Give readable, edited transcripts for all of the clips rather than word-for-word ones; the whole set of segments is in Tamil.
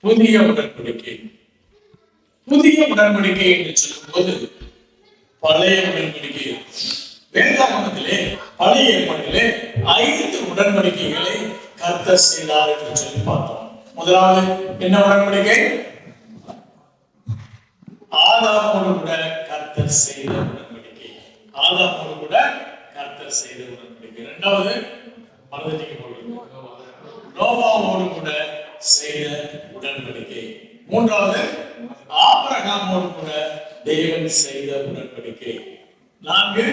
புதிய உடன்படிக்கை. புதிய உடன்படிக்கை என்று சொல்லும்போது பழைய உடன்படிக்கை, வேதாகமத்திலே பழைய ஏற்பாட்டிலே 5 உடன்படிக்கைகளை கர்த்தர் செய்தார் என்று சொல்லி பார்த்தோம். முதலாவது என்ன உடன்படிக்கை? ஆதாமோடு கூட கர்த்தர் செய்த உடன்படிக்கை. ஆதாமோடு கூட கர்த்தர் செய்த உடன்படிக்கை. இரண்டாவது நோவாவோடு கூட செய்த உடன்படிக்கை. மூன்றாவது ஆபிரகாமோடு கூட தேவன் செய்த உடன்படிக்கை. 4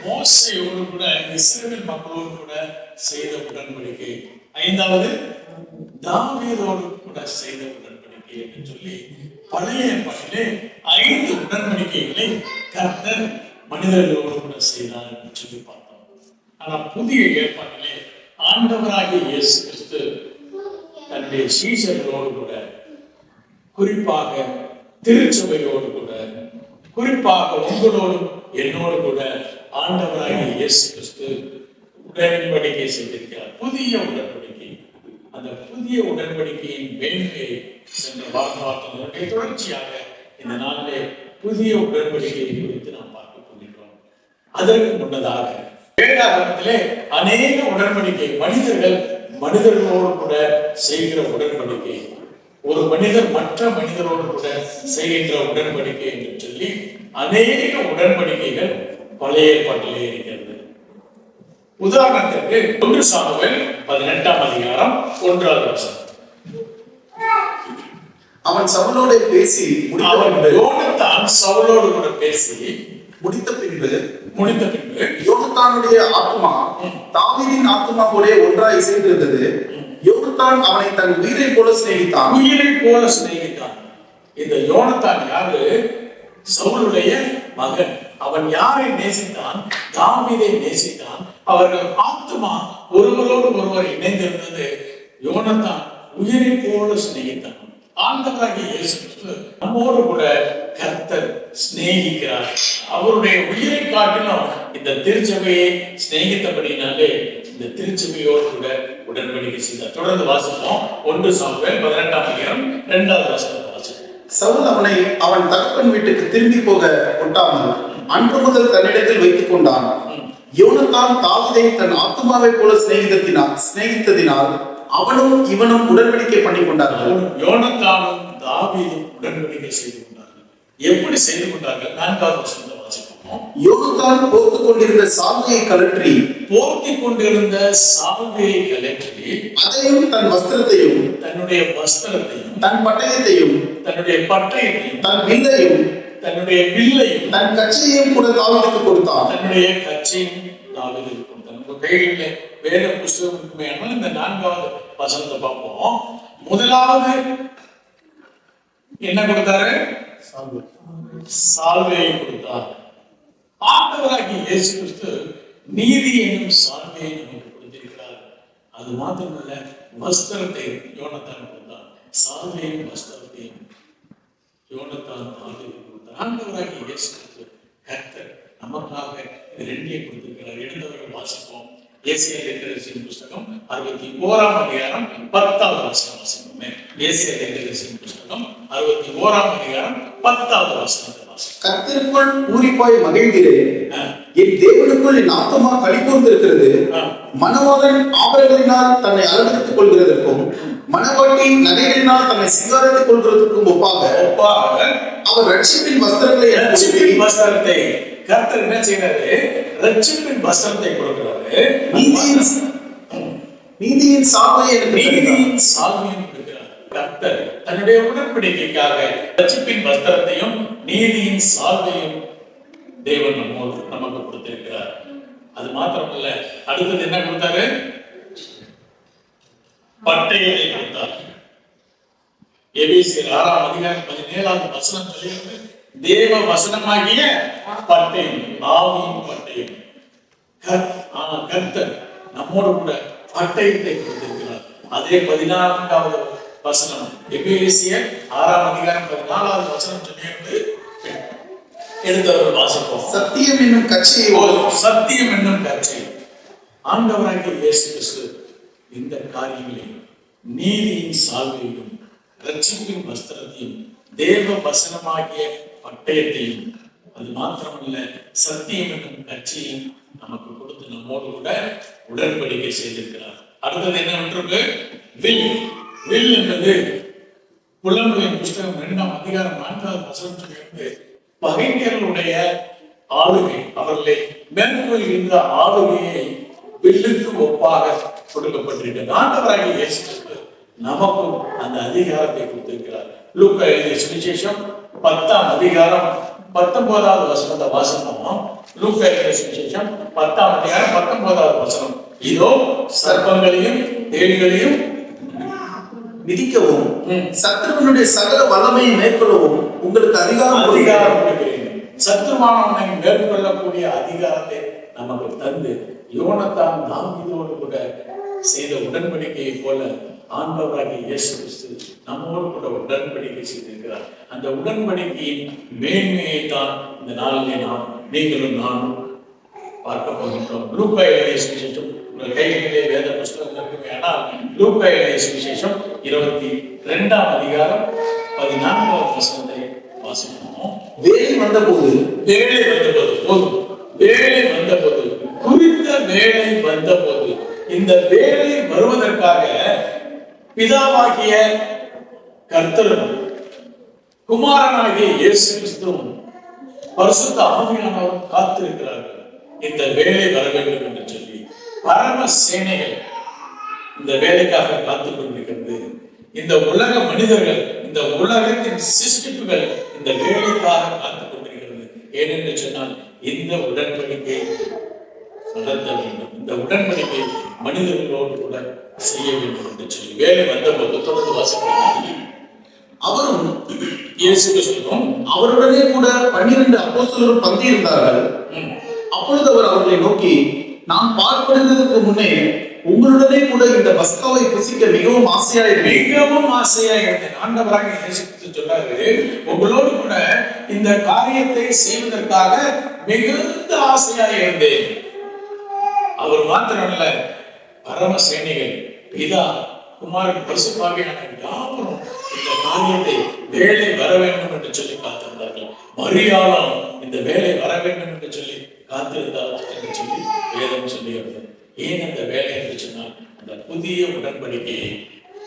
மோசேயோடு கூட இஸ்ரவேல் மக்களோடு கூட செய்த உடன்படிக்கை. 5வது தாவீதோடு கூட செய்த உடன்படிக்கை என்று சொல்லி பழைய ஏற்பாட்டிலே 5 உடன்படிக்கைகளை கர்த்தர் மனிதர்களோடு கூட செய்தார் என்று சொல்லி பார்த்தோம். ஆனா புதிய ஏற்பாட்டிலே ஆண்டவராகிய இயேசு கிறிஸ்து தன்னுடைய சீஷர்களோடு கூட, குறிப்பாக திருச்சபையோடு கூட, குறிப்பாக உங்களோடும் என்னோடு கூட ஆண்டவராகிய இயேசு கிறிஸ்து உடன்படிக்கை செய்திருக்கிறார். புதிய உடன்படிக்கை. அந்த புதிய உடன்படிக்கையின் மேன்மையை சென்ற வாக்குவாதத்தினுடைய தொடர்ச்சியாக இந்த நாளிலே புதிய உடன்படிக்கையை குறித்து நாம் பார்க்க போகின்றோம். அதற்கு முன்னதாக வேதாகமத்திலே அநேக உடன்படிக்கை, மனிதர்களோடு கூட செய்கிற உடன்படிக்கை, ஒரு மனிதர் மற்ற மனிதரோடு கூட செய்கின்ற உடன்படிக்கை என்று சொல்லி அநேக உடன்படிக்கைகள் பழைய ஏற்பாட்டிலே இருக்கிறது. உதாரணத்திற்கு 1 சாமுவேல் 18ஆம் அதிகாரம் 1வது வசனம். அவன் சவுலோடு பேசி யோனத்தான் சவுலோடு கூட பேசி முடித்த பின்பு யோனத்தானுடைய ஆத்மா தாவீதின் ஆத்மா போல ஒன்றாய் இசைந்திருந்தது. யோனத்தான் அவனை தன் உயிரை போல சிநேகித்தான். இந்த யோனத்தான் யாரு? சவுலுடைய மகன். அவன் யாரை நேசித்தான்? தாவீதை நேசித்தான். அவர்கள் ஆத்மா ஒருவரோடு ஒருவர் இணைந்திருந்தது. யோனத்தான் உயிரை போல சிநேகித்தான். ஆண்டவராகிய இயேசு கிறிஸ்து நம்மோடு கூட கர்த்தர் சிநேகிக்கிறார். அவருடைய உயிரை காட்டிலும் இந்த திருச்சபையை சிநேகித்தபடினாலே இந்த திருச்சபையோடு கூட உடன்படிக்கை செய்தார். தொடர்ந்து வாசிப்போம். 1 சாமுவேல் 18ஆம் அதிகாரம் 2வது வசனத்தை வாசிப்போம். சவுல் அவன் தகப்பன் வீட்டுக்கு திரும்பி போக ஒட்டாமல் அன்று முதல் தன்னிடத்தில் வைத்துக் கொண்டான். யோனத்தான் தாவீதை தன் ஆத்மாவை போல சிநேகித்ததினால் அவனும் இவனும் உடன்படிக்கை பண்ணி கொண்டார்கள். யோனத்தானும் தாவீதும் உடன்படிக்கை செய்து கொண்டார்கள். எப்படி செய்து கொண்டார்கள்? 4வது வசனத்தை வாசிப்போம். யோனத்தான் போர்த்திக் கொண்டிருந்த சால்வையை கழற்றி அதையும் தன் வஸ்திரத்தையும் தன்னுடைய வஸ்திரத்தையும் தன் பட்டயத்தையும் தன் வில்லையும் தன் கச்சையையும் கூட தாவீதுக்கு கொடுத்தான். தன்னுடைய கச்சையும் தாவீதுக்கு கொடுத்தான். உங்க கைகளிலே வேத புஸ்தகம் இருக்குமே. இந்த 4வது வசனத்தை பார்ப்போம். முதலாவது என்ன கொடுத்தாரு? சால்வையை கொடுத்தார். ஆண்டவராகிய இயேசு கிறிஸ்து நீதி என்னும் சால்வையை நமக்கு கொடுத்திருக்கிறார். அது மாத்திரமல்ல, வஸ்திரத்தை யோனத்தான் கொடுத்தார். சால்வையும் வஸ்திரத்தையும் யோனத்தான் தாவீதுக்கு கொடுத்தார். ஆண்டவராகிய இயேசு கிறிஸ்து கர்த்தர் நமக்காக இது 2ஐயும் கொடுத்திருக்கிறார். எடுத்தவர்கள் வாசிப்போம். ஏசாயா தீர்க்கதரிசியின் புஸ்தகம் 61ஆம் அதிகாரம் 10வது வசனம் வாசிப்போமே. ஏசாயா தீர்க்கதரிசியின் புஸ்தகம் 61ஆம் அதிகாரம் 10வது வசனத்தை வாசிப்போம். கர்த்தருக்குள் பூரிப்பாய் மகிழ்கிறேன், என் தேவனுக்குள் என் ஆத்துமா களிகூர்ந்திருக்கிறது. மணவாளன் ஆபரணங்களினால் தன்னை அலங்கரித்துக் கொள்கிறதற்கும் மணவாட்டி நகைகளினால் தன்னை சிங்காரித்துக் கொள்கிறதற்கும் ஒப்பாக அவர் ரட்சிப்பின் வஸ்திரத்தை கர்த்தர் என்ன செய்யறாரு? ரட்சிப்பின் வஸ்திரத்தை கொடுக்கிறாரு. நீதியின் சால்வையை கொடுக்கிறார். கர்த்தர் தன்னுடைய உடன்படிக்கைக்காக ரட்சிப்பின் வஸ்திரத்தையும் நீதியின் சால்வையும் தேவன் நமக்கு கொடுத்திருக்கிறார். அது மாத்திரமல்ல, அடுத்தது என்ன கொடுத்தாரு? பட்டயத்தை கொடுத்தார். எபேசியர் 6ஆம் அதிகாரம் 17வது வசனம் சொல்லுகிறது, தேவ வசனமாகிய பட்டயம், ஆவியின் பட்டயம். கர்த்தர் நம்மோடு கூட பட்டயத்தை கொடுத்திருக்கிறார். அதே 14வது வசனம் எபேசியர் 6ஆம் அதிகாரம் 14வது வசனம் சொல்லுகிறது. எடுத்தவர்கள் வாசிப்போம். சத்தியம் என்னும் கட்சி. ஆண்டவராகிய இயேசு கிறிஸ்து இந்த காரியங்களை நீதியின் சால்வையும் ரட்சிப்பின் வஸ்திரத்தையும் தேவ வசனமாகிய பட்டயத்தையும், அது மாத்திரமல்ல சத்தியம் என்னும் கட்சியும் நமக்கு கொடுத்து நம்மோடு கூட உடன்படிக்கை செய்திருக்கிறார். அடுத்தது என்னவென்று வில். வில் என்பது புலம்பலின் புஸ்தகம் 2ஆம் அதிகாரம் 4வது வசனத்திலிருந்து பகைஞர்களுடைய ஆளுகை, அவர்களை மேற்கொள்கின்ற ஆளுகையை வில்லுக்கு ஒப்பாக கொடுக்கப்பட்டிருக்கிறது. ஆண்டவராகிய இயேசு கிறிஸ்து நமக்கும் அந்த அதிகாரத்தை கொடுத்திருக்கிறார். லூக்கா எழுதிய சுவிசேஷம் 10ஆம் அதிகாரம் 19வது வசனத்தை வாசிப்போம். லூக்கா எழுதிய சுவிசேஷம் 10ஆம் அதிகாரம் 19வது வசனம். இதோ சர்ப்பங்களையும் தேள்களையும் மிதிக்கவும் சத்துருவனுடைய சகல வல்லமையை மேற்கொள்ளவும் உங்களுக்கு அதிகாரம் கொடுக்கிறேன். சத்துருவானவனை மேற்கொள்ளக்கூடிய அதிகாரத்தை நமக்கு தந்து யோனத்தான் தாவீதோடு கூட செய்த உடன்படிக்கையை போல ஆண்டவராகிய இயேசு கிறிஸ்து நம்மோடு கூட உடன்படிக்கை செய்திருக்கிறார். அந்த உடன்படிக்கையின் மேன்மையை தான் இந்த நாளிலே நீங்களும் நானும் பார்க்க போகின்றோம். லூக்கா எழுதிய சுவிசேஷம் உங்கள் கைகளிலே வேத புஸ்தகம் இருக்குமே, ஆனால் லூக்கா எழுதிய சுவிசேஷம் 22ஆம் அதிகாரம் 14வது வசனத்தை வாசிப்போம். வேலை வந்தபோது குறித்த வேலை வந்தபோது, இந்த வேலை வருவதற்காக பிதாவாகிய கர்த்தரும் குமாரனாகிய இயேசு கிறிஸ்துவும் பரிசுத்த ஆவியானவரும் காத்திருக்கிறார்கள். இந்த வேலை வர வேண்டும் என்று சொல்லி பரம சேனைகள் இந்த வேலைக்காக காத்துக் கொண்டிருக்கிறது. இந்த உலக மனிதர்கள், இந்த உலகத்தின் சிருஷ்டிப்புகள் இந்த வேலைக்காக காத்துக் கொண்டிருக்கிறது. ஏனென்று சொன்னால் இந்த உடன்படிக்கை நடத்த வேண்டும், இந்த உடன்படிக்கை மனிதர்களோடு கூட செய்ய வேண்டும் என்று சொல்லி வேலை வந்தபோது தொடர்ந்து வாசிக்கிறோம். அவரும் இயேசு கிறிஸ்துவும் அவருடனே கூட 12 அப்போஸ்தலரும் பந்தியிருந்தார்கள். அப்பொழுது அவர் அவர்களை நோக்கி, நான் பார்ப்படுவதற்கு முன்னே உங்களுடனே கூட இந்த பஸ்காவை புசிக்க மிகவும் ஆசையாயிருந்தேன். ஆண்டவராக இயேசு கிறிஸ்து சொல்றாரு, உங்களோடு கூட இந்த காரியத்தை செய்வதற்காக மிகுந்த ஆசையாயிருந்தேன். அவர் மாத்திரமல்ல, பரம சேனைகள் பிதா குமாரன் பரிசுத்த ஆவியானவர் யாவரும் இந்த காரியத்தை வேலை வர வேண்டும் என்று சொல்லி காத்திருந்தார்கள். மரியாளும் இந்த வேலை வர வேண்டும் என்று சொல்லி காத்திருந்தார் என்று சொல்லி வேதம் சொல்லுகிறது. ஏன் அந்த வேலை என்று சொன்னால் அந்த புதிய உடன்படிக்கையை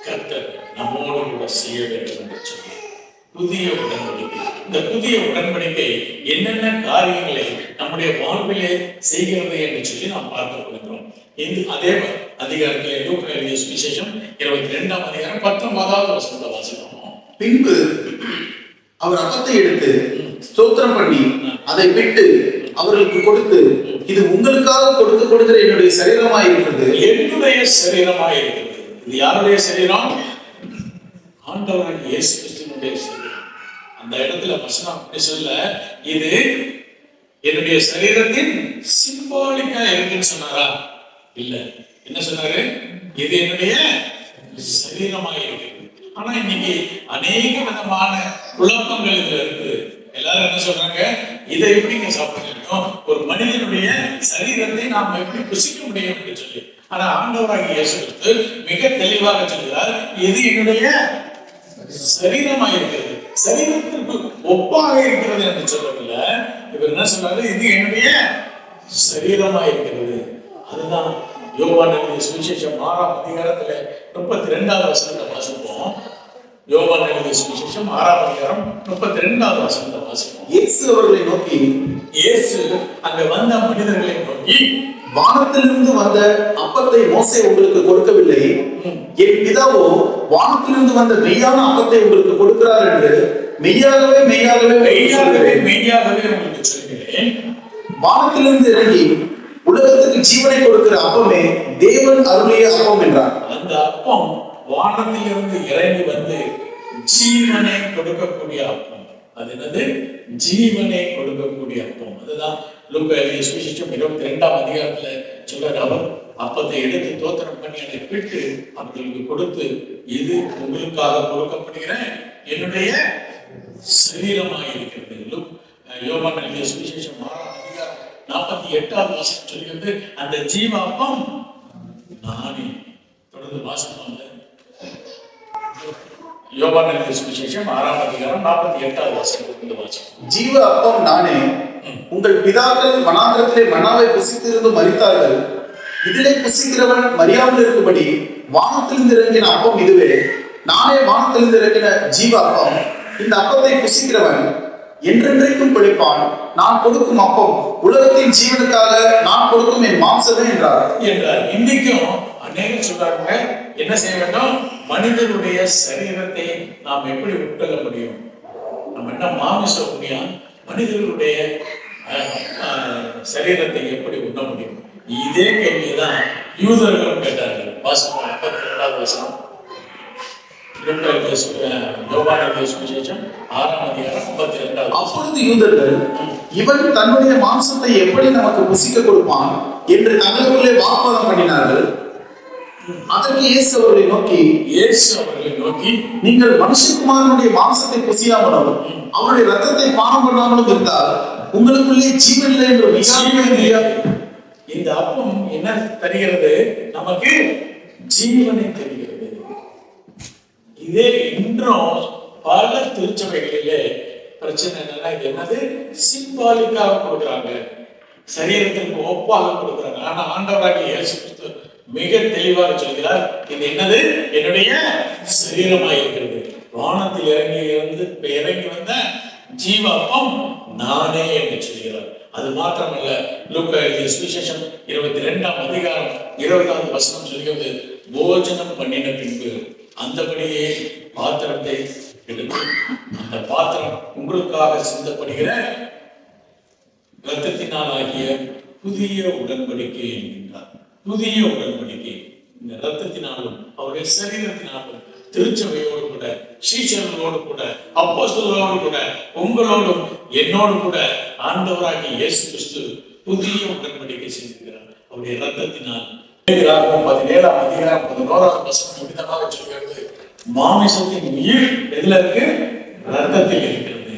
கர்த்தர் நம்மோடு கூட செய்ய வேண்டும் என்று சொல்லி புதிய உடன்படிக்கை. இந்த புதிய உடன்படிக்கை என்னென்ன காரியங்களை நம்முடைய வாழ்விலே செய்கிறது என்று சொல்லி நாம் பார்க்க போகிறோம். அதே அதிகாரத்திலே லூக்கா எழுதிய சுவிசேஷம் 22ஆம் அதிகாரம் 19வது வசனத்தை வாசிக்கிறோம். பின்பு அவர் அப்பத்தை எடுத்து ஸ்தோத்திரம் பண்ணி அதை விட்டு அவர்களுக்கு கொடுத்து, இது உங்களுக்காக கொடுக்கிற என்னுடைய சரீரமாய் இருக்கிறது. என்னுடைய சரீரமாய் இருக்கிறது. இது யாருடைய சரீரம்? ஆண்டவராகிய இயேசு கிறிஸ்துவினுடைய சரீரம். அந்த இடத்துல வசனம் சொல்ல, இது என்னுடைய சரீரத்தின் சிம்பாலிக்கா இருக்குன்னு சொன்னாரா? இல்ல. என்ன சொன்னாரு? இது என்னுடைய சரீரமாய் இருக்கிறது. ஆனா இன்னைக்கு அநேக விதமான குழப்பங்கள் இதுல இருக்கு. எல்லாரும் என்ன சொல்றாங்க? இதை எப்படிங்க சாப்பிட முடியும்? ஒரு மனிதனுடைய சரீரத்தை நாம் எப்படி புசிக்க முடியும் என்று சொல்லி. ஆனா ஆண்டவராகிய இயேசு கிறிஸ்து மிக தெளிவாக சொல்கிறார், இது என்னுடைய சரீரமாக இருக்கிறது. சரீரத்திற்கு ஒப்பாக இருக்கிறது என்று சொல்லவில்லை. இவர் என்ன சொல்றாரு? இது என்னுடைய சரீரமாக இருக்கிறது. அதுதான் யோவான் எழுதிய சுவிசேஷம் 6ஆம் அதிகாரத்துல 32வது வசனத்தை வாசிப்போம். யோவான் எழுதிய சுவிசேஷம் 6ஆம் அதிகாரம் 32வது வசனத்தை வாசிப்போம். இயேசு அவர்களை நோக்கி, இயேசு அங்க வந்த மனிதர்களை நோக்கி, வானத்திலிருந்து வந்த அப்பத்தை மோசே உங்களுக்கு கொடுக்கவில்லை, என் பிதாவோ வானத்திலிருந்து வந்த மெய்யான அப்பத்தை உங்களுக்கு கொடுக்கிறார் என்று மெய்யாகவே உங்களுக்கு சொல்கிறேன். வானத்திலிருந்து இறங்கி உலகத்துக்கு ஜீவனை கொடுக்கிற அப்பமே தேவன் அருளிய அப்பம் என்றார். அந்த அப்பம் வானத்திலிருந்து இறங்கி வந்து ஜீவனை கொடுக்கக்கூடிய அப்பம். அது என்னது? ஜீவனை கொடுக்கக்கூடிய அப்பம். அதுதான் லூக்கா எழுதிய சுவிசேஷம் 22ஆம் அதிகாரத்துல சொல்றாரு. அவர் அப்பத்தை எடுத்து தோத்திரம் பண்ணி அதை பிட்டு அவர்களுக்கு கொடுத்து, இது உங்களுக்காக கொடுக்கப்படுகிற என்னுடைய சரீரமாக இருக்கிறது. யோவான் எழுதிய சுவிசேஷம் 6ஆம் அதிகாரம் 48வது வசனம் சொல்கிறது, அந்த ஜீவ அப்பம் நானே. தொடர்ந்து வாசிப்பாங்க. யோவான் எழுதிய சுவிசேஷம் 6ஆம் அதிகாரம் 48வது வசனத்திலிருந்து வாசிப்போம். ஜீவ அப்பம் நானே. உங்கள் பிதாக்கள் வனாந்திரத்திலே மன்னாவை புசித்திருந்து மரித்தார்கள். இதிலே புசிக்கிறவன் மரியாமல் இருக்கும்படி வானத்திலிருந்து இறங்கின அப்பம் இதுவே. நானே வானத்திலிருந்து இறங்கின ஜீவ அப்பம். இந்த அப்பத்தை புசிக்கிறவன் என்றென்றைக்கும் பிழைப்பான். நான் கொடுக்கும் அப்பம் உலகத்தின் ஜீவனுக்காக நான் கொடுக்கும் என் மாம்சமே என்றார். இன்னைக்கும் அநேகம் சொல்றாங்க, என்ன செய்ய வேண்டும்? மனிதனுடைய சரீரத்தை நாம் எப்படி உட்கொள்ள முடியும்? நம்ம என்ன மாமிச உண்மையா மனிதர்களுடைய சரீரத்தை எப்படி உண்ண முடியும்? இதே கேள்விதான் யூதர்களும் கேட்டார்கள். வாசம் 52வது வசனம், அப்பொழுது யூதர்கள், இவன் தன்னுடைய மாம்சத்தை எப்படி நமக்கு புசிக்க கொடுப்பான் என்று தங்களுக்குள்ளே வாக்குவாதம் பண்ணினார்கள். அதற்கு இயேசு அவர்களை நோக்கி, நீங்கள் மனுஷகுமாரனுடைய மாம்சத்தை புசியாமலும் அவருடைய ரத்தத்தை பானம் பண்ணாமலும் இருந்தால் உங்களுக்குள்ளே ஜீவன் இல்லை என்று விசாரிக்க. இந்த அப்பம் என்ன தருகிறது? நமக்கு ஜீவனை தருகிறது. இதே இன்றும் பல திருச்சபைகளிலே பிரச்சனை என்னன்னா, இது என்னது? சிம்பாலிக்காக கொடுக்குறாங்க, சரீரத்திற்கு ஒப்பாக கொடுக்குறாங்க. ஆனா ஆண்டவராகிய இயேசு கிறிஸ்து மிக தெளிவாக சொல்கிறார், இது என்னது? என்னுடைய சரீரமாய் இருக்கிறது. வானத்தில் இறங்கி வந்த ஜீவ அப்பம் நானே என்று சொல்கிறார். அது மாத்திரமல்ல, லூக்கா எழுதிய சுவிசேஷம் 22ஆம் அதிகாரம் 20வது வசனம் சொல்கிறது, போஜனம் பண்ணின பின்பு அந்தபடியே பாத்திரத்தை எடுத்து, அந்த பாத்திரம் உங்களுக்காக சிந்தப்படுகிற இரத்தத்தினால் ஆகிய புதிய உடன்படிக்கை என்கின்றார். புதிய உடன்படிக்கை இந்த இரத்தத்தினாலும் அவருடைய சரீரத்தினாலும் திருச்சபையோடு கூட, சீஷர்களோடு கூட, அப்போஸ்தலரோடு கூட, உங்களோடும் என்னோடு கூட ஆண்டவராகிய இயேசு கிறிஸ்து புதிய உடன்படிக்கை செய்திருக்கிறார் அவருடைய இரத்தத்தினால். 17ஆம் அதிகாரம் 11வது வசனம் விதமாக சொல்கிறது, மாமிசத்தின் உயிர் எதுல இருக்கு? இரத்தத்தில் இருக்கிறது.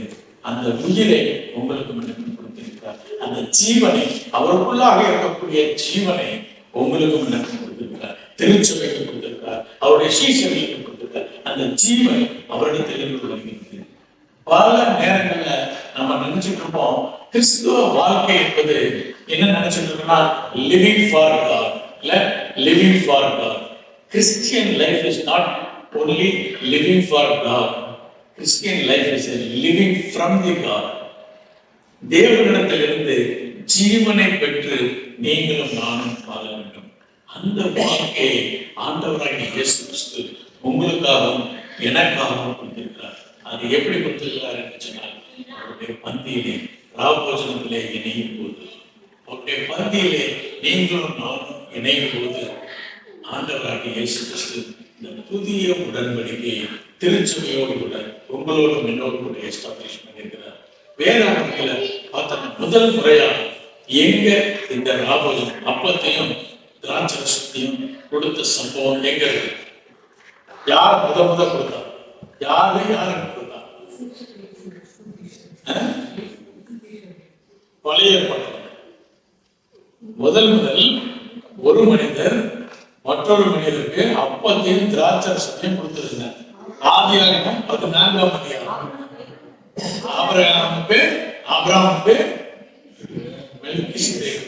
அந்த உயிரை உங்களுக்கு முன்னுக்கு கொடுத்திருக்கிறார். அந்த ஜீவனை, அவருக்குள்ளாக இருக்கக்கூடிய ஜீவனை உங்களுக்கு முன்னுக்கு கொடுத்திருக்கிறார். திருச்சபைக்கு கொடுத்திருக்கிறார். அவருடைய சீஷர்களுக்கு கொடுத்திருக்கிறார். அந்த ஜீவன் அவரிடத்தில் இருந்து வருகிறது. பல நேரங்கள்ல நம்ம நினைச்சிட்டு இருப்போம், கிறிஸ்துவ வாழ்க்கை என்பது என்ன நினைச்சிட்டு இருக்கோம்னா, living for God. Living for God. Christian life is not only living for God. Christian life is a living from the God. தேவனிடத்திலிருந்து ஜீவனை பெற்று நீங்களும் நானும் வாழ வேண்டும். அந்த வாழ்க்கையை ஆண்டவராகிய இயேசு கிறிஸ்து உங்களுக்காகவும் எனக்காகவும் கொடுத்திருக்கிறார். அது எப்படி கொடுத்திருக்கிறார் என்று சொன்னால், அவருடைய பந்தியிலே ராபோஜனத்திலே இணையும் போது, அவருடைய பந்தியிலே நீங்களும் நானும் இணையும் போது ஆண்டவராகிய இயேசு கிறிஸ்து இந்த புதிய உடன்படிக்கையை திருச்சபையோடு கூட, உங்களோடும் என்னோடு கூட எஸ்டாப்ளிஷ் பண்ணியிருக்கிறார். வேதாகமத்துல பார்த்தா முதல் முறையா எங்க இந்த ராபோஜனம் அப்பத்தையும் திராட்சரசத்தையும் கொடுத்த சம்பவம் எங்க இருக்கு? யார் முத கொடுத்தா? யாருக்கு கொடுத்தா? பழைய ஏற்பாடு முதல் ஒரு மனிதர் மற்றொரு மனிதருக்கு அப்பத்தையும் திராட்சரசத்தையும் கொடுத்திருந்தார். ஆதியாகமம் 14ஆம் அதிகாரம். ஆபிரகாமுக்கு மெல்கிசேதேக்.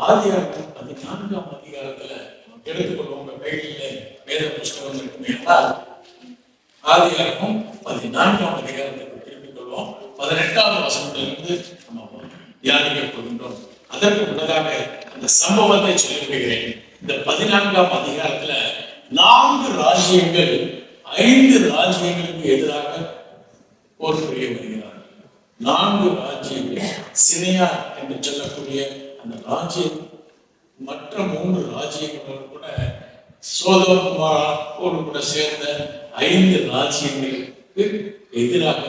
ஆதியாகமம் 14ஆம் அதிகாரத்துல எடுத்துக்கொள்வோம். உங்க கையில வேத புஸ்தகம் இருக்குமே என்றால் ஆதியாகமம் 14ஆம் அதிகாரத்தை திருப்பிக் கொள்வோம். 18வது வசனத்திலிருந்து நம்ம தியானிக்க போகின்றோம். அதற்கு முன்னதாக அந்த சம்பவத்தை சொல்லிவிடுகிறேன். இந்த 14ஆம் அதிகாரத்துல 4 ராஜ்யங்கள் 5 ராஜ்யங்களுக்கு எதிராக போர் புரிய வருகிறார். 4 ராஜ்யங்கள், சினியா என்று சொல்லக்கூடிய அந்த ராஜ்யம் மற்ற 3 ராஜ்யங்களோடு கூட, சோதோம் குமாரோடு கூட சேர்ந்த 5 ராஜ்யங்களுக்கு எதிராக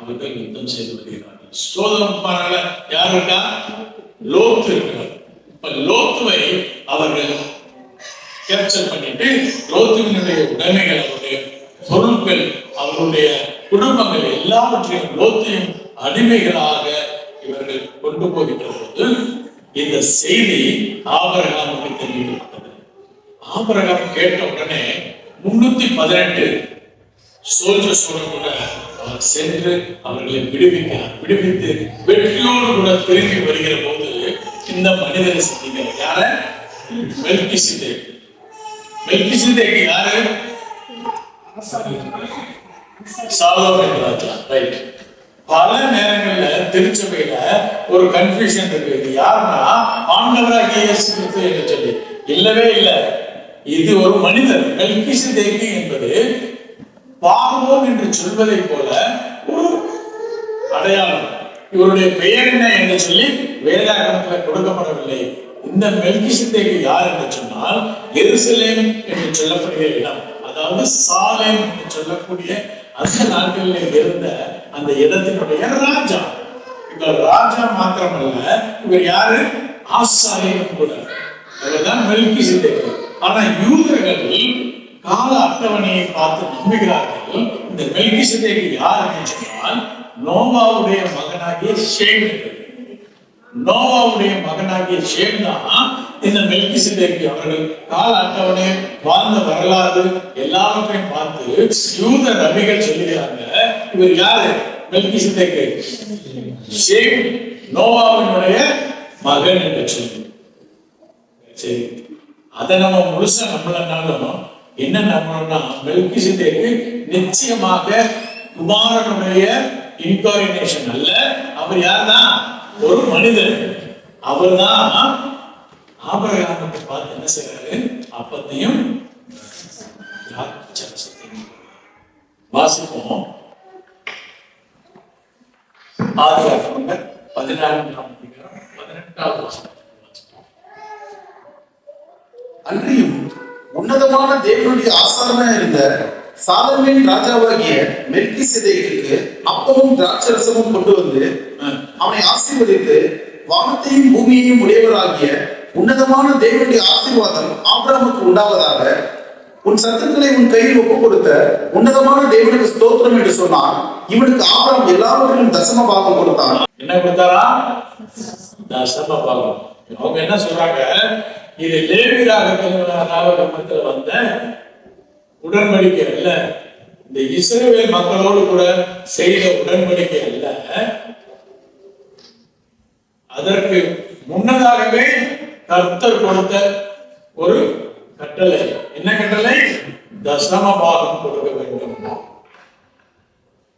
அவர்கள் யுத்தம் செய்து வருகிறார்கள். சோதோம் குமாரால யார் இருக்கா? லோத்து இருக்கிறார். லோத்துவை அவர்கள் கேப்சர் பண்ணிட்டு, லோத்துவினுடைய உடைமைகள், அவருடைய பொருட்கள், அவருடைய குடும்பங்கள் எல்லாவற்றையும் லோத்தையும் அடிமைகளாக இவர்கள் கொண்டு போகின்ற போது இந்த செய்தி ஆபிரகாமுக்கு தெரிவிக்கப்பட்டது. ஆபிரகாம் கேட்ட உடனே 318 சோல்ஜர்ஸோடு கூட அவர் சென்று அவர்களை விடுவித்து வெற்றியோடு கூட திரும்பி வருகிற போது இந்த மனிதரை சந்திக்கிறார். யார? மெல்கிசேதேக். மெல்கிசேதேக் யாரு? சாலோமோன் ராஜா. ரைட். பல நேரங்கள்ல திருச்சபையில ஒரு கன்ஃபியூஷன் இருக்கு. இது யாருன்னா ஆண்டவராகிய இயேசு கிறிஸ்து என்று சொல்லி இல்லவே இல்லை. இது ஒரு மனிதர். மெல்கிசேதேக் என்பது பார்வோன் என்று சொல்வதை போல ஒரு அடையாளம். இவருடைய பெயர் என்ன என்று சொல்லி வேதாகமத்தில் கொடுக்கப்படவில்லை. இந்த மெல்கிசேதேக் யார் என்று சொன்னால் எருசலேம் என்று சொல்லப்படுகிற இடம், அதாவது சாலேம் என்று சொல்லக்கூடிய அந்த நாட்களில் இருந்த அந்த இடத்தினுடைய ராஜா. இவர் ராஜா மாத்திரமல்ல, இவர் யாரு? ஆசாரியனும் கூட. இவர்தான் மெல்கிசேதேக். ஆனா யூதர்கள் கால அட்டவணையை பார்த்து நம்புகிறார்கள். இந்த மெல்கிசேதேக் யார் என்று சொன்னால் நோவாவுடைய மகனாகிய ஷேம். நோவாவுடைய மகனாகிய ஷேம் தான் இந்த மெல்கிசேதேக். அவர்கள் கால அட்டவணை, வாழ்ந்த வரலாறு எல்லாவற்றையும் பார்த்து யூத ரபிகள் சொல்லுகிறாங்க, இவர் யாரு? மெல்கிசேதேக் ஷேம், நோவாவினுடைய மகன் என்று சொல்லி. சரி, அதை நம்ம முழுசா நம்பலனாலும் என்ன நம்பணும்னா மெல்கிசேதேக் நிச்சயமாக குமாரனுடைய இன்காரினேஷன் அல்ல. அவர் யார்தான்? ஒரு மனிதர். அவர் தான் ஆபிரகாமுக்கு பார்த்து என்ன செய்யறாரு? அப்பத்தையும் வாசிப்போம். ஆதியாகமம் 14:18 வசனம். அன்றியும் உன்னதமான தேவனுடைய ஆசாரமாக இருந்த சாலமோன் ராஜாவாகிய மெல்கிசேதேக்குக்கு அப்பமும் திராட்சரசமும் கொண்டு வந்து அவனை ஆசீர்வதித்து, வானத்தையும் பூமியையும் உடையவராகிய உன்னதமான தேவனுடைய ஆசீர்வாதம் ஆபிரகாமுக்கு உண்டாவதாக, உன் சத்துக்களை உன் கையில் ஒப்புக் கொடுத்த உன்னதமான தேவனுக்கு ஸ்தோத்திரம் என்று சொன்னான். இவனுக்கு ஆபிரகாம் எல்லாவற்றிலும் தசம பாகம் கொடுத்தான். என்ன கொடுத்தாரா? தசம பாகம். அவங்க என்ன சொல்றாங்க? இது லேவி ராகமத்தில் வந்த உடன்படிக்கை அல்ல, இந்த இஸ்ரவேல் மக்களோடு கூட செய்த உடன்படிக்கை அல்ல. அதற்கு முன்னதாகவே கர்த்தர் கொடுத்த ஒரு கட்டளை. என்ன கட்டளை? தசம பாகம் கொடுக்க வேண்டும்.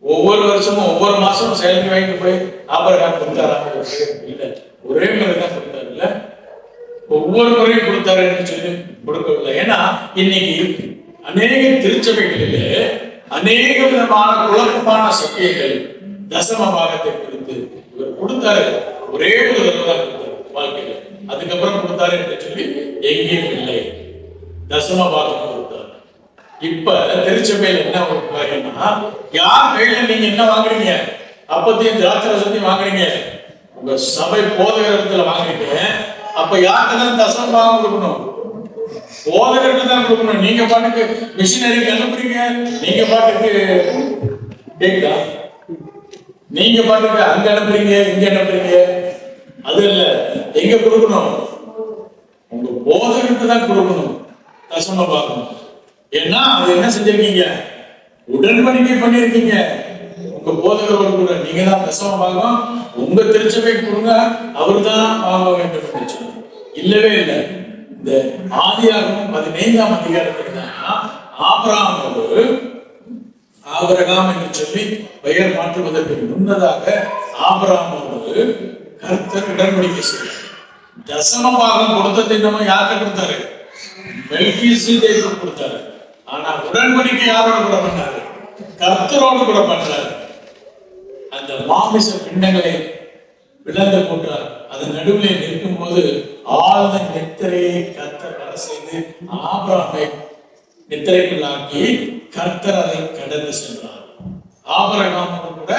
ஒவ்வொரு வருஷமும் ஒவ்வொரு மாசமும் செயல்பி வாங்கிட்டு போய் ஆபிரகாம் கொடுத்தாரா? இல்ல, ஒரே முறை தான் கொடுத்தாரு. இல்ல, ஒவ்வொரு முறையும் கொடுத்தாரு என்று சொல்லி கொடுக்கவில்லை. ஏன்னா இன்னைக்கு அநேக திருச்சபைகளிலே அநேக விதமான குழப்பமான சத்தியங்கள் தசம பாகத்தை குறித்து இவர் கொடுத்தாரு. ஒரே ஒரு தடவை தான் கொடுத்தாரு வாழ்க்கையில. அதுக்கப்புறம் கொடுத்தாரு என்று சொல்லி எங்கேயும் இல்லை. தசம பாகம் கொடுத்தாரு. இப்ப திருச்சபையில் என்ன ஒரு காரியம்னா, யார் கையில நீங்க என்ன வாங்குறீங்க? அப்பத்தையும் திராட்சரசத்தையும் வாங்குறீங்க. உங்க சபை போதகத்துல வாங்குறீங்க. அப்ப யாருக்கு தான் தசம பாகம் கொடுக்கணும்? போதகருக்கு தான் கொடுக்கணும். நீங்க பாட்டுக்கு மிஷினரிக்கு அனுப்புறீங்க, நீங்க பாட்டுக்கு கேக்குதா? நீங்க பாட்டுக்கு அங்க அனுப்புறீங்க, இங்க அனுப்புறீங்க. அது இல்ல, எங்க கொடுக்கணும்? உங்க போதகருக்கு தான் கொடுக்கணும் தசம பாகம். ஏன்னா அது என்ன செஞ்சிருக்கீங்க? உடன்படிக்கை பண்ணிருக்கீங்க. உங்க போதகரோடு கூட நீங்க தான் தசம பாகம் உங்க திருச்சபை கொடுங்க, அவரு தான் வாங்க வேண்டும் என்று சொல்லி இல்லவே இல்லை. இந்த ஆதியாகமம் 15ஆம் அதிகாரத்தில் ஆபிரகாம் என்று சொல்லி பெயர் மாற்றுவதற்கு முன்னதாக ஆபிரகாமோடு கர்த்தர் உடன்படிக்கை செய்தார். தசம பாகம் கொடுத்ததை நம்ம யாருக்கு கொடுத்தாரு? மெல்கிசேதேக்கு கொடுத்தாரு. ஆனா உடன்படிக்கை யாரோட கூட பண்ணாரு? கர்த்தரோடு கூட பண்றாரு. அந்த மாமிச பிண்டங்களை விளந்து போட்டார். அதன் நடுவில் நிற்கும் போது ஆழ்ந்த நித்திரையை கர்த்தர் வர செய்து ஆபிரகாமை நித்திரைக்குள்ளாக்கி கர்த்தர் அதை கடந்து சென்றார். ஆபிரகாமோடு கூட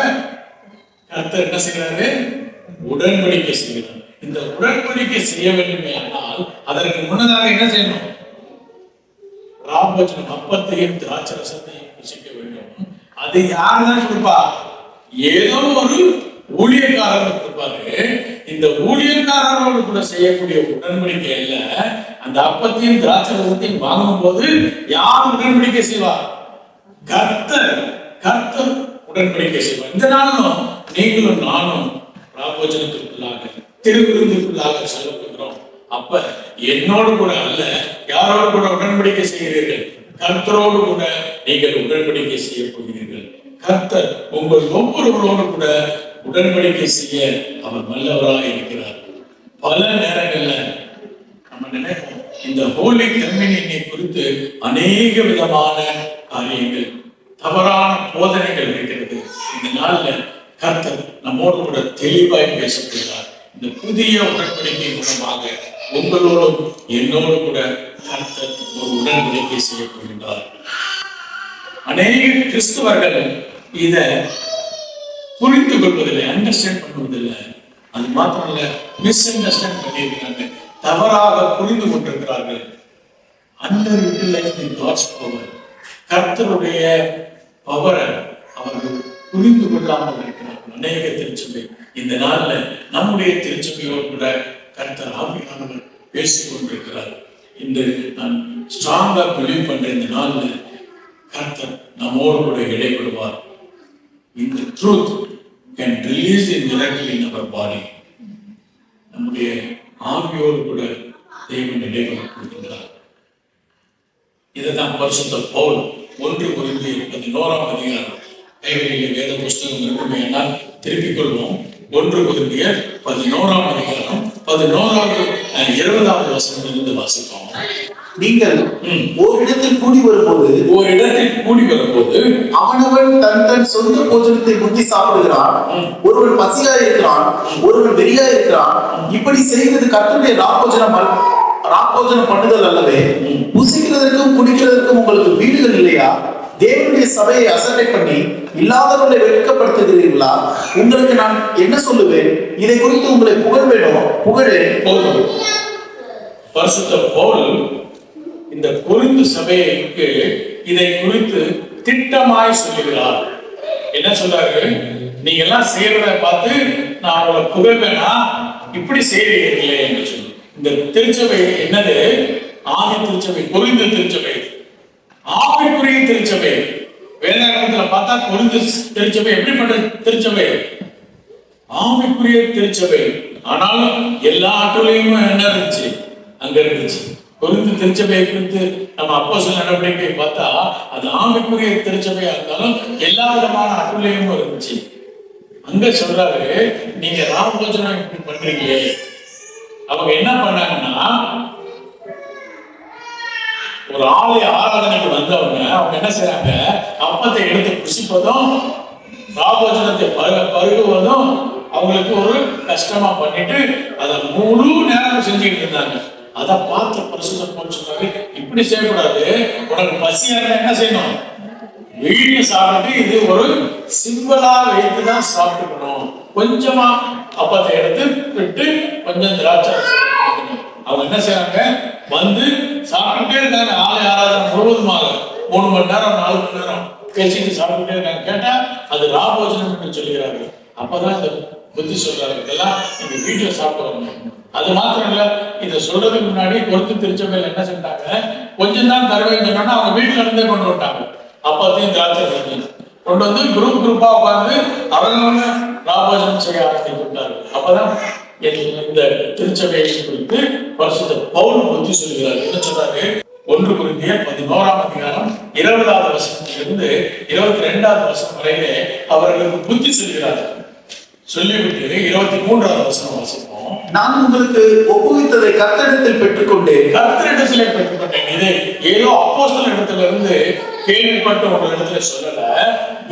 கர்த்தர் என்ன செய்யறாரு? உடன்படிக்கை செய்கிறார். இந்த உடன்படிக்கை செய்ய வேண்டுமே ஆனால் அதற்கு முன்னதாக என்ன செய்யணும்? ராபோஜனம், அப்பத்தையும் திராட்சரசத்தையும் புசிக்க வேண்டும். அது யாருதான் கொடுப்பா? ஏதோ ஒரு ஊழியக்காரர் கொடுப்பாரு. இந்த ஊழியக்காரரோடு கூட செய்யக்கூடிய உடன்படிக்கை இல்ல. அந்த அப்பத்தையும் திராட்சரசத்தையும் வாங்கும் போது யார் உடன்படிக்கை செய்வார்? கர்த்தர். கர்த்தர் உடன்படிக்கை செய்வார். இந்த நாளும் நீங்களும் நானும் ராபோஜனத்திற்குள்ளாக திருவிருந்துக்குள்ளாக செல்லப்படுகிறோம். அப்ப என்னோடு கூட அல்ல, யாரோடு கூட உடன்படிக்கை செய்கிறீர்கள்? கர்த்தரோடு கூட நீங்கள் உடன்படிக்கை செய்ய போகிறீர்கள். கர்த்தர் உங்கள் ஒவ்வொருவரோடு கூட உடன்படிக்கை செய்ய அவர் வல்லவராக இருக்கிறார். பல நேரங்கள்ல நம்ம நினைப்போம், இந்த ஹோலி கம்யூனியனை குறித்து அநேக விதமான காரியங்கள், தவறான போதனைகள் இருக்கிறது. இந்த நாள்ல கர்த்தர் நம்மோடு கூட தெளிவாய் பேசப்படுகிறார். இந்த புதிய உடன்படிக்கை மூலமாக உங்களோடும் என்னோடு கூட கர்த்தர் ஒரு உடன்படிக்கை செய்ய போகின்றார். அநேக கிறிஸ்தவர்கள் இத புரிந்து கொள்வதில்லை, அண்டர்ஸ்டாண்ட் பண்ணுவதில்லை. அது மாத்திரம் இல்ல, மிஸ் அண்டர்ஸ்டாண்ட் பண்ணியிருக்கிறாங்க, தவறாக புரிந்து கொண்டிருக்கிறார்கள். அண்டர் யூட்டிலைஸ்ட் காட்ஸ் பவர், கர்த்தருடைய பவரை அவர்கள் புரிந்து கொள்ளாமல் இருக்கிறார்கள் அநேக திருச்சபை. இந்த நாள்ல நம்முடைய திருச்சபையோடு கூட கர்த்தர் ஆவியானவர் பேசிக் கொண்டிருக்கிறார். இன்று நான் ஸ்ட்ராங்கா பிலீவ் பண்ற இந்த நாள்ல கர்த்தர் நம்மோடு கூட இடைபடுவார். இந்த truth can release in miracle in our body. நம்முடைய ஆவியோடு கூட தேவன் இடைபடுகிறார். இதுதான் பரிசுத்த பவுல் 1 கொரிந்தியர் 11ஆம் அதிகாரம், கைகளில் வேத புஸ்தகம் இருக்குமே என்னால் திருப்பிக் கொள்வோம். 1 கொரிந்தியர் 11ஆம் அதிகாரம் 11வது 20வது வசனத்திலிருந்து வாசிப்போம். நீங்கள் ஓரிடத்தில் கூடி வரும்போது அவனவன் தன் தன் சொந்த போஜனத்தை முந்தி சாப்பிடுகிறான். ஒருவன் பசியா இருக்கிறான், ஒருவன் வெறியா இருக்கிறான். இப்படி செய்வது கர்த்தருடைய ராப்போஜனம் பண்ணுதல் அல்லவே? புசிக்கிறதற்கும் குடிக்கிறதற்கும் உங்களுக்கு வீடுகள் இல்லையா? தேவனுடைய சபையை அசட்டை பண்ணி இல்லாதவர்களை வெட்கப்படுத்துகிறீர்களா? உங்களுக்கு நான் என்ன சொல்லுவேன்? இதை குறித்து உங்களை புகழேன். பரிசுத்த பவுல் இந்த கொரிந்து சபைக்கு இதை குறித்து திட்டமாய் சொல்லுகிறார். என்ன சொல்றாரு? நீங்க எல்லாம் செய்யறத பார்த்து நான் அவங்களை புகழ்வேனா, இப்படி செய்யறீங்களே என்று சொல்லி. இந்த திருச்சபை என்னது? ஆவி திருச்சபை, கொரிந்து திருச்சபை, ஆவிக்குரிய திருச்சபை. வேதாகமத்துல பார்த்தா கொரிந்து திருச்சபை எப்படிப்பட்ட திருச்சபை? ஆவிக்குரிய திருச்சபை. ஆனாலும் எல்லா ஆற்றலையும் என்ன இருந்துச்சு? அங்க இருந்துச்சு. கொரிந்து திருச்சபையை குறித்து நம்ம அப்போஸ்தலர் நடவடிக்கை பார்த்தா அது ஆவிக்குரிய திருச்சபையா இருந்தாலும் எல்லா விதமான ஆற்றலையும் இருந்துச்சு. அங்க சொல்றாரு, நீங்க ராமபோஜனம் இப்படி பண்றீங்களே. அவங்க என்ன பண்ணாங்கன்னா, ஒரு ஆலய ஆராதனைக்கு வந்தவங்க அவங்க என்ன செய்றாங்க? அப்பத்தை எடுத்து புசிப்பதும் ராபோஜனத்தை பருகுவதும் அவங்களுக்கு ஒரு கஷ்டமா பண்ணிட்டு அதை முழு நேரம் செஞ்சுக்கிட்டு இருந்தாங்க. அதை பார்த்து பரிசுத்த பவுல் சொன்னாரு, இப்படி செய்யக்கூடாது. உனக்கு பசியா இருந்தா என்ன செய்யணும்? வீடு சாப்பிட்டு இது ஒரு சிம்பிளா வைத்துதான் சாப்பிட்டுக்கணும். கொஞ்சமா அப்பத்தை எடுத்து விட்டு கொஞ்சம் திராட்சை. அவங்க என்ன செய்யறாங்க? வந்து சாப்பிட்டுட்டே இருக்காங்க. ஆலய ஆராதனை முழுவதுமாக 3 மணி நேரம் 4 மணி நேரம் பேசிட்டு சாப்பிட்டுட்டே இருக்காங்க. கேட்டா அது ராபோஜனம் என்று சொல்லுகிறார்கள். அப்பதான் இந்த புத்தி சொல்றாரு, இதெல்லாம் நீங்க வீட்டுல சாப்பிட்டு வரணும். அது மாத்திரம் இல்ல, இதை சொல்றதுக்கு முன்னாடி கொரிந்து திருச்சபையில என்ன செஞ்சாங்க? கொஞ்சம் தான் தருவேன்னு சொன்னா அவங்க வீட்டுல இருந்தே கொண்டு வந்துட்டாங்க. அப்பத்தையும் திராட்சை கொண்டு வந்து குரூப்பா உட்கார்ந்து அவங்க ராபோஜனம் செய்ய ஆரம்பித்தார்கள். அப்பதான் இந்த திருச்சபையை குறித்து பரிசுத்த பவுல் புத்தி சொல்கிறார். என்ன சொல்றாரு? 1 கொரிந்தியர் 11ஆம் அதிகாரம் 20வது வசனத்திலிருந்து 22வது வசனம் வரையிலே அவர்களுக்கு புத்தி சொல்கிறார். சொல்லிவிட்டு 23வது வசனம் வாசிப்போம். நான் உங்களுக்கு ஒப்புவித்ததை கர்த்தரிடத்தில் பெற்றுக்கொண்டேன். இதை ஏதோ அப்போஸ்தலர் இடத்துல இருந்து கேள்விப்பட்ட ஒரு இடத்துல சொல்லல,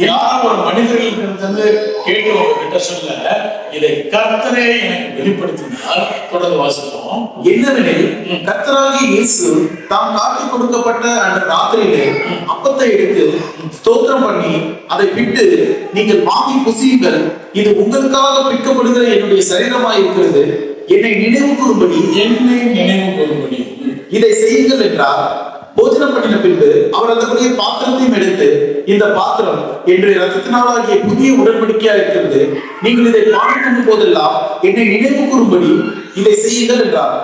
யாரும் ஒரு மனிதர்களிடத்திலிருந்து கேட்டு உங்ககிட்ட சொல்ல, இதை கர்த்தரே எனக்கு வெளிப்படுத்தினார். தொடர்ந்து வாசிப்போம். என்னவெனில், கர்த்தராகிய இயேசு தாம் காட்டிக் கொடுக்கப்பட்ட அந்த ராத்திரியிலே அப்பத்தை எடுத்து ஸ்தோத்திரம் பண்ணி அதை விட்டு, நீங்கள் வாங்கி புசியுங்கள், இது உங்களுக்காக பிற்கப்படுகிற என்னுடைய சரீரமாய் இருக்கிறது, என்னை நினைவு கூறும்படி இதை செய்யுங்கள் என்றார். போஜனம் பண்ணின பின்பு அவர் அதற்குரிய பாத்திரத்தையும் எடுத்து, இந்த பாத்திரம் என்று ரத்தத்தினாலாகிய புதிய உடன்படிக்கையா இருக்கிறது, நீங்கள் இதை பானம் பண்ணும் போதெல்லாம் என்னை நினைவு கூறும்படி இதை செய்யுங்கள் என்றார்.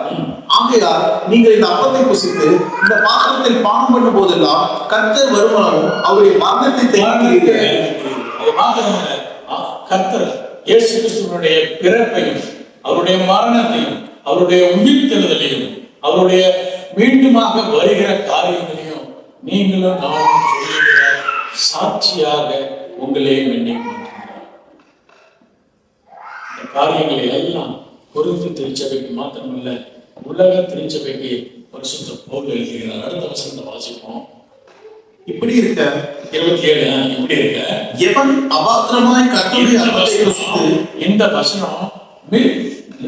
ஆகையால் நீங்கள் இந்த அப்பத்தை புசித்து இந்த பாத்திரத்தில் பானம் பண்ணும் போதெல்லாம் கர்த்தர் வருமானமும் அவருடைய மரணத்தை தெரிவிக்கிறீர்கள். கர்த்தர் இயேசு கிறிஸ்துவினுடைய பிறப்பையும் அவருடைய மரணத்தையும் அவருடைய உயிர்த்தெழுதலையும் அவருடைய மீண்டுமாக வருகிற காரியங்களையும் நீங்களும் நானும் சொல்லுகிற சாட்சியாக உங்களையும் எண்ணிக்கொள்கிறேன். இந்த காரியங்களை எல்லாம் கொரிந்து திருச்சபைக்கு மாத்திரமல்ல, உலக திருச்சபைக்கு பரிசுத்த பவுல் எழுதுகிறார். அடுத்த வசனத்தை வாசிப்போம். இப்படி இருக்க 27 இப்படி இருக்க எவன் அபாத்திரமாய் கர்த்தருடைய அப்பத்தை புசித்து, இந்த வசனம்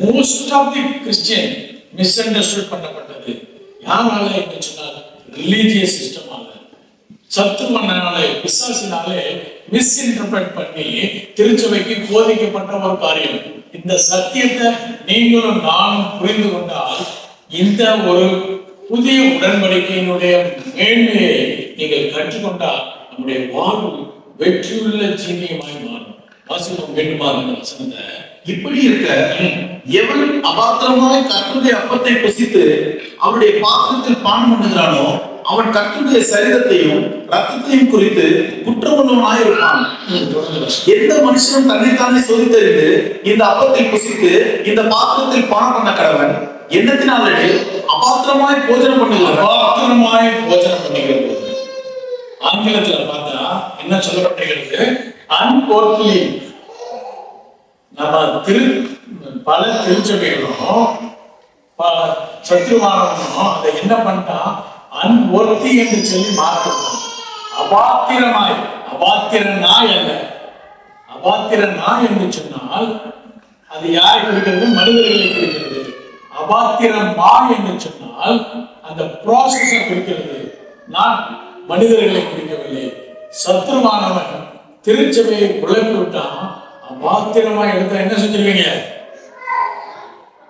most of the Christian misunderstand பண்ணப்பட்டது. யாரால என்று சொன்னால் ரிலீஜியஸ் சிஸ்டமால, சத்துருவனாலே, பிசாசினாலே மிஸ் இன்டர்பிரட் பண்ணி திருச்சபைக்கு போதிக்கப்பட்ட ஒரு காரியம். இந்த சத்தியத்தை நீங்களும் நானும் புரிந்து கொண்டால் இந்த ஒரு புதிய உடன்படிக்கையினுடைய மேன்மையை நீங்கள் கற்றுக்கொண்டால் நம்முடைய வாழ்வு வெற்றியுள்ள ஜீவியமாய் மாறும். வாசிப்போம் வேண்டுமான வசனத்தை. இப்படி இருக்க எவன் அபாத்திரமாய் கர்த்தருடைய அப்பத்தை புசித்து அவருடைய பாத்திரத்தில் பானம் பண்ணுகிறானோ அவன் கர்த்தருடைய சரீரத்தையும் ரத்தத்தையும் குறித்து குற்றமுள்ளவனாய் இருப்பான். எந்த மனுஷனும் தன்னைத்தானே சோதித்தறிந்து இந்த அப்பத்தில் புசித்து இந்த பாத்திரத்தில் பானம் பண்ண கடவன். எண்ணத்தினாலே அபாத்திரமாய் போஜனம் பண்ணுகிறான். அபாத்திரமாய் போஜனம் பண்ணுகிறது. ஆங்கிலத்துல பார்த்தா என்ன சொல்லப்பட்டிருக்கிறது? அன்கோர்ட்லி. நம்ம பல திருச்சபைகளும் சத்துருவானவனும் அதை என்ன பண்ணா அன்வொர்த்தி என்று சொல்லி மாற்றணும். அபாத்திரமாய், அபாத்திர நாய் அல்ல, அபாத்திர நாய் என்று சொன்னால் அது யாரை குறிக்கிறது? மனிதர்களை குறிக்கிறது. அபாத்திரமா என்று சொன்னால் அந்த ப்ராசஸை குறிக்கிறது, நான் மனிதர்களை குறிக்கவில்லை. சத்துருவானவன் திருச்சபையை குழப்பி விட்டான். அபாத்திரமா எடுத்தா என்ன செஞ்சிருவீங்க?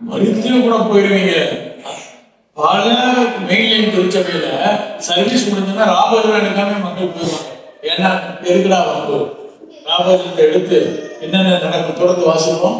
மருத்துவ கூட போயிருவீங்க. பல மெயின்லைன் திருச்சபையில சர்வீஸ் முடிஞ்சோன்னா ராபோஜனம் எடுக்காம மக்கள் போயிருவாங்க. ஏன்னா எதுக்குடா வந்து ராபோஜனத்தை எடுத்து என்னென்ன நடக்கும் தொடர்ந்து வாசிப்போம்.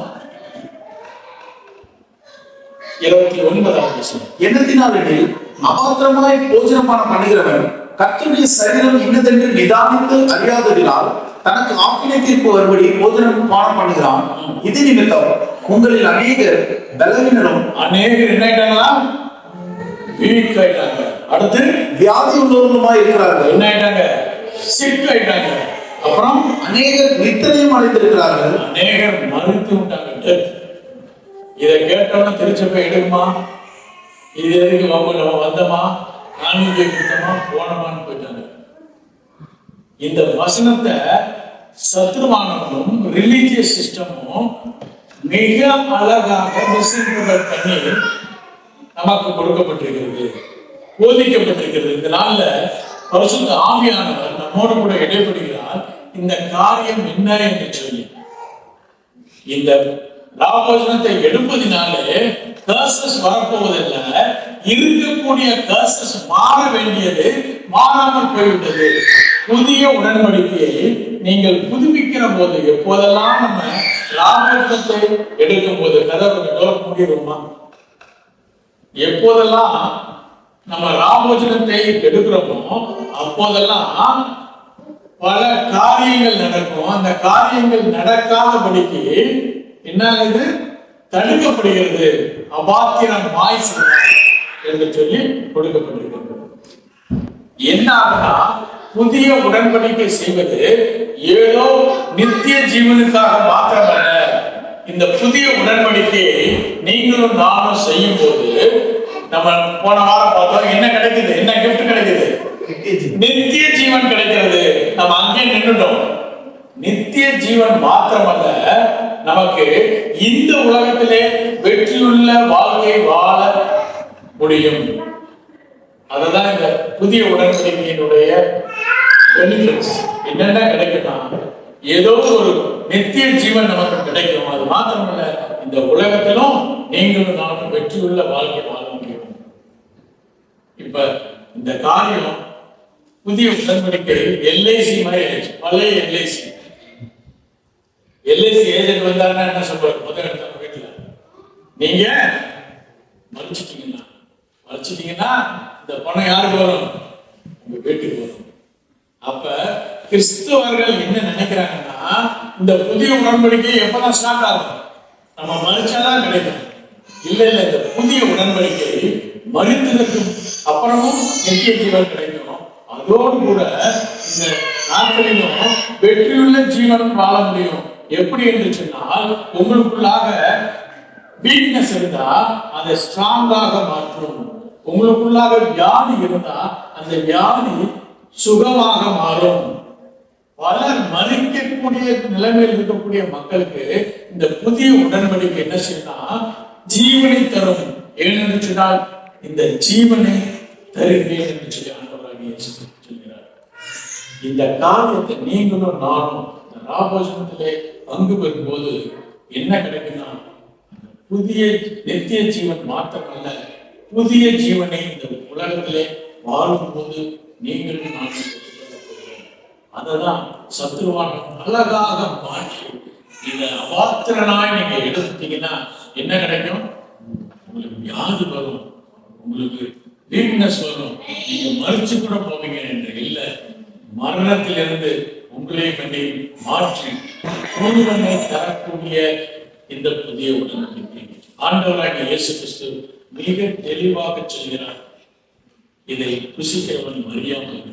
29 எண்ணத்தினாலெனில் அபாத்திரமாய் போஜனபானம் பண்ணுகிறவன் கர்த்தருடைய சரீரம் இன்னதென்று நிதானித்து அறியாததினால் தனக்கு ஆக்கினை தீர்ப்பு வரும்படி போஜனம் பானம் பண்ணுகிறான். இது நிமித்தம் உங்களில் அநேகர் பலவீனரும், அநேகர் என்ன ஆயிட்டாங்களா? வீக் ஆயிட்டாங்க. அடுத்து வியாதி உள்ளவர்களுமாய் இருக்கிறார்கள். என்ன ஆயிட்டாங்க? சிக் ஆயிட்டாங்க. அப்புறம் அநேகர் நித்திரையும் அடைந்திருக்கிறார்கள். அநேகர் மறுத்து விட்டாங்க. இதை கேட்டவன திருச்சபை எடுக்குமா? இது எதுக்கு நம்ம வந்தோமா, நான்கு கொடுத்தோமா, போனோமான்னு போயிட்டாங்க. இந்த வசனத்தை சத்ருவானவனும் ரிலீஜியஸ் சிஸ்டமும் மிக அழகாக மிஸ்இன்டர்பிரட் பண்ணி நமக்கு கொடுக்கப்பட்டிருக்கிறது, போதிக்கப்பட்டிருக்கிறது. இந்த நாள்ல பரிசுத்த ஆவியானவர் நம்மோடு கூட இடைப்படுகிறார். இந்த காரியம் என்ன என்று சொல்லி இந்த ராபோஜனத்தை எடுப்பதினாலே கர்சஸ் வரப்போவதில்ல, இருக்கக்கூடிய கர்சஸ் மாற வேண்டியது மாறாமல் போய்விட்டது. புதிய உடன்படிக்கையை நீங்கள் புதுப்பிக்கிற போது, எப்போதெல்லாம் நம்ம ராபோஜனத்தை எடுக்கும் போது, கதவை டோர் மூடிடுவோமா? எப்போதெல்லாம் நம்ம ராபோஜனத்தை எடுக்கிறோமோ அப்போதெல்லாம் பல காரியங்கள் நடக்கும். அந்த காரியங்கள் நடக்காதபடிக்கு என்ன இது தடுக்கப்படுகிறது. அபாத்திரம் மாய் என்று சொல்லி கொடுக்கப்பட்டிருக்கிறது. என்ன ஆகுனா, புதிய உடன்படிக்கை செய்வது ஏதோ நித்திய ஜீவனுக்காக மாத்திரமல்ல. இந்த புதிய உடன்படிக்கையை நீங்களும் நானும் செய்யும் போது, நம்ம போன வாரம் பார்த்தோம், என்ன கிடைக்குது? என்ன கிஃப்ட் கிடைக்குது? நித்திய ஜீவன் கிடைக்கிறது. நம்ம அங்கே நின்றுட்டோம். நித்திய ஜீவன் மாத்திரமல்ல, நமக்கு இந்த உலகத்திலே வெற்றியுள்ள வாழ்க்கை வாழ முடியும். அதுதான் இந்த புதிய உடன்படிக்கையினுடைய பெனிஃபிட்ஸ். என்னென்ன கிடைக்கும்னா, ஏதோ ஒரு நித்திய ஜீவன் நமக்கு கிடைக்கும். அது மாத்திரமல்ல, இந்த உலகத்திலும் நீங்களும் நானும் வெற்றியுள்ள வாழ்க்கை வாழ முடியும். இப்ப இந்த காரியம் புதிய உடன்படிக்கை எல்ஐசி மாதிரி ஆயிடுச்சு. பழைய எல்ஐசி ஏஜென்ட் வந்தாருன்னா என்ன சொல்றாரு? முதல் இடத்துல வீட்டுல நீங்க மறைச்சிட்டீங்கன்னா இந்த பணம் யாருக்கு வரும்? உங்க வீட்டுக்கு வரும். அப்ப கிறிஸ்தவர்கள் என்ன நினைக்கிறாங்கன்னா, இந்த புதிய உடன்படிக்கை எப்பதான் ஸ்டார்ட் ஆகும்? நம்ம மறிச்சாதான் கிடைக்கும். இல்ல இந்த புதிய உடன்படிக்கை மறித்ததற்கு அப்புறமும் நித்திய ஜீவன் கிடைக்கும். அதோடு கூட இந்த நாட்களிலும் வெற்றியுள்ள ஜீவன் வாழ முடியும். எப்படி என்று சொன்னால், உங்களுக்குள்ளாக வீக்னஸ் இருந்தா அதை ஸ்ட்ராங்காக மாற்றும். உங்களுக்குள்ளாக வியாதி இருந்தா அந்த வியாதி சுகமாக மாறும். பலர் மறிக்கக்கூடிய நிலைமையில் இருக்கக்கூடிய மக்களுக்கு இந்த புதிய உடன்படிக்கை என்ன செய்யணும்? ஜீவனை தரும். ஏனென்று சொன்னால், இந்த ஜீவனை தருகிறேன் என்று சொல்லி ஆண்டவராகிய இயேசு சொல்கிறார். இந்த காரியத்தை நீங்களும் நானும் இந்த ராபோஜனத்திலே பங்கு பெறும்போது என்ன கிடைக்குன்னா, புதிய நித்திய ஜீவன் மாற்றமல்ல, புதிய ஜீவனை இந்த உலகத்திலே வாழும் போது நீங்களும் நானும் அததான் சத்துருவான அழகாக மாற்றி இதை அபாத்திரனாய் நீங்க எடுத்துட்டீங்கன்னா என்ன கிடைக்கும்? உங்களுக்கு வியாதி வரும், உங்களுக்கு வீக்னஸ் வரும், நீங்க மறிச்சு கூட போவீங்க என்று இல்லை. மரணத்திலிருந்து உங்களையும் பண்ணி மாற்றி முழுவனை தரக்கூடிய இந்த புதிய உடன்படிக்கை ஆண்டவராகிய இயேசு கிறிஸ்து மிக தெளிவாக சொல்கிறார். இதை புசிக்கிறவன் மறியாமல்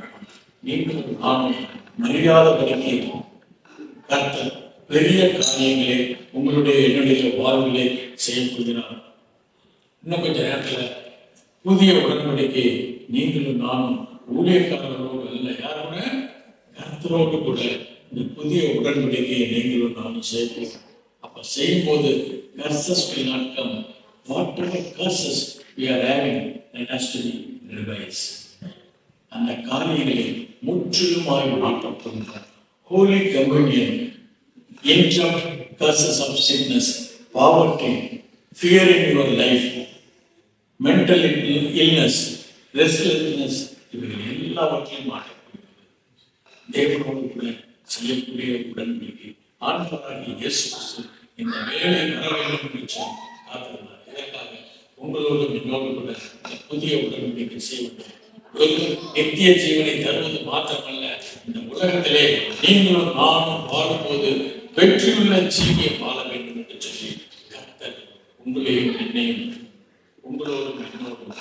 நீங்களும் நானும் மரியாதை படிக்க கர்த்தர் பெரிய காரியங்களே உங்களுடைய என்னுடைய வாழ்விலே செய்யப்படுகிறார். இன்னும் கொஞ்ச நேரத்துல புதிய உடன்படிக்கை நீங்களும் நானும் ஊழியக்காரர்களோடு அல்ல, யாரோட? கர்த்தரோடு கூட இந்த புதிய உடன்படிக்கையை நீங்களும் நானும் செய்வோம். அப்ப செய்யும் போது curses will not come. Whatever curses we are having, that has to be revised. அந்த காரியங்களை முற்றிலுமாய் மாற்றப்படுகிறார். Holy Communion, interrupt curses of sickness, poverty, fear in your life, mental illness, restlessness, இவைகள் எல்லாவற்றையும் மாற்றப்படுகிறது. தேவனோடு கூட செய்யக்கூடிய உடன்படிக்கை ஆண்டவராகிய இயேசு கிறிஸ்து இந்த வேலை வர வேண்டும் என்று காத்திருந்தார். இதற்காக உங்களோடு என்னோடு கூட புதிய உடன்படிக்கை செய்வது நித்திய ஜீவனை தருவது மாத்திரமல்ல, இந்த உலகத்திலே நீங்களும் நானும் வாழும்போது வெற்றியுள்ள ஜீவியை வாழ வேண்டும் என்று சொல்லி கர்த்தர் உங்களையும் என்னையும் உங்களோடும் என்னோடும்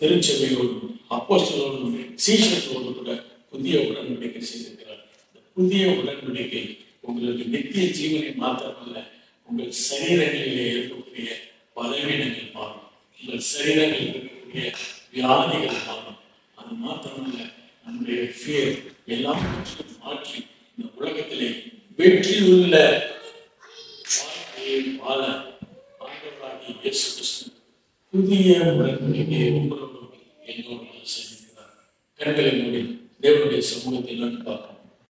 திருச்சபையோடும் அப்போஸ்தலரோடும் சீஷர்களோடு கூட புதிய உடன்படிக்கை செய்திருக்கிறார். புதிய உடன்படிக்கை உங்களுக்கு நித்திய ஜீவனை மாத்திரமல்ல, உங்கள் சரீரங்களிலே இருக்கக்கூடிய பலவீனங்கள் மாறும், உங்கள் சரீரங்களில் இருக்கக்கூடிய வியாதிகள் மாறும். அது மாத்திரமல்ல, நம்முடைய ஃபியர் எல்லாவற்றையும் மாற்றி இந்த உலகத்திலே வெற்றியுள்ள வாழ்க்கையை வாழ ஆண்டவராகிய இயேசு கிறிஸ்து புதிய உடன்படிக்கையை உங்களோடு என்னோடு செய்திருக்கிறார். கண்களை மூடி தேவனுடைய சமூகத்தில் பார்ப்போம்.